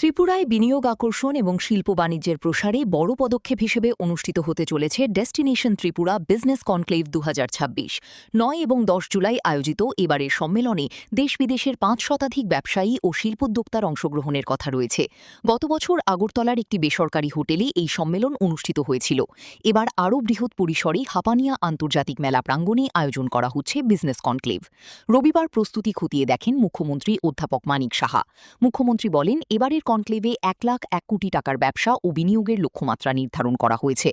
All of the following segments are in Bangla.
ত্রিপুরায় বিনিয়োগ আকর্ষণ এবং শিল্প বাণিজ্যের প্রসারে বড় পদক্ষেপ হিসেবে অনুষ্ঠিত হতে চলেছে ডেস্টিনেশন ত্রিপুরা বিজনেস কনক্লেভ ২০২৬। ৯ এবং ১০ জুলাই আয়োজিত এবারের সম্মেলনে দেশ বিদেশের ৫ শতাধিক ব্যবসায়ী ও শিল্পোদ্যোক্তার অংশগ্রহণের কথা রয়েছে। গত বছর আগরতলার একটি বেসরকারি হোটেলে এই সম্মেলন অনুষ্ঠিত হয়েছিল। এবার আরও বৃহৎ পরিসরে হাপানিয়া আন্তর্জাতিক মেলা প্রাঙ্গণে আয়োজন করা হচ্ছে বিজনেস কনক্লেভ। রবিবার প্রস্তুতি খতিয়ে দেখেন মুখ্যমন্ত্রী অধ্যাপক মানিক সাহা। মুখ্যমন্ত্রী বলেন, এবারের কনক্লেভে ১,০০,০০০ কোটি টাকার ব্যবসা ও বিনিয়োগের লক্ষ্যমাত্রা নির্ধারণ করা হয়েছে।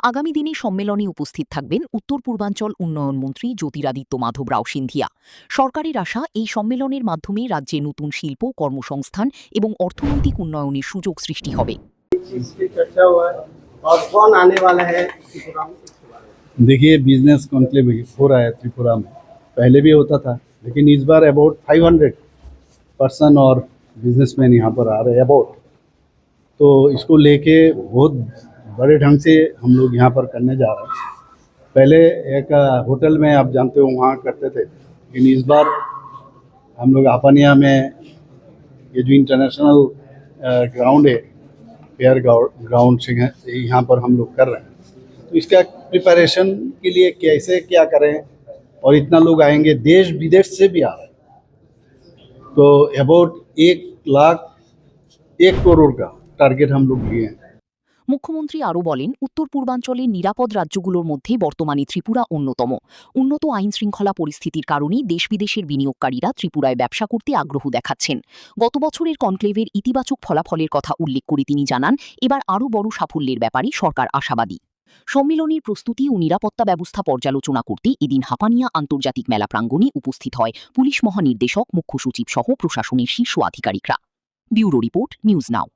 আগামী দিনে সম্মেলনে উপস্থিত থাকবেন উত্তর পূর্বাঞ্চল উন্নয়ন মন্ত্রী জ্যোতিরাদিত্য মাধব রাও সিন্ধিয়া। সরকারের আশা, এই সম্মেলনের মাধ্যমে রাজ্যে নতুন শিল্প, কর্মসংস্থান এবং অর্থনৈতিক উন্নয়নের সুযোগ সৃষ্টি হবে। देखिए, बिजनेस कॉन्क्लेव हो रहा है त्रिपुरा में। पहले भी होता था, लेकिन इस बार अबाउट 500 पर्सन और बिजनेसमैन यहाँ पर आ रहे हैं अबाउट। तो इसको लेके बहुत बड़े ढंग से हम लोग यहाँ पर करने जा रहे हैं। पहले एक होटल में आप जानते हो वहाँ करते थे, लेकिन इस बार हम लोग हापानिया में ये जो इंटरनेशनल ग्राउंड है, फेयर ग्राउंड से यहाँ पर हम लोग कर रहे हैं। तो इसका प्रिपरेशन के लिए कैसे क्या करें, और इतना लोग आएंगे, देश विदेश से भी आ रहे हैं। तो अबाउट 1,01,00,000 करोड़ का टारगेट हम लोग लिए हैं। মুখ্যমন্ত্রী আরও বলেন, উত্তর পূর্বাঞ্চলের নিরাপদ রাজ্যগুলোর মধ্যে বর্তমানে ত্রিপুরা অন্যতম। উন্নত আইন শৃঙ্খলা পরিস্থিতির কারণেই দেশ বিদেশের বিনিয়োগকারীরা ত্রিপুরায় ব্যবসা করতে আগ্রহ দেখাচ্ছেন। গত বছরের কনক্লেভের ইতিবাচক ফলাফলের কথা উল্লেখ করে তিনি জানান, এবার আরও বড় সাফল্যের ব্যাপারে সরকার আশাবাদী। সম্মেলনের প্রস্তুতি ও নিরাপত্তা ব্যবস্থা পর্যালোচনা করতে এদিন হাপানিয়া আন্তর্জাতিক মেলা প্রাঙ্গণে উপস্থিত হয় পুলিশ মহানির্দেশক, মুখ্য সচিব সহ প্রশাসনের শীর্ষ আধিকারিকরা। Bureau report, news now.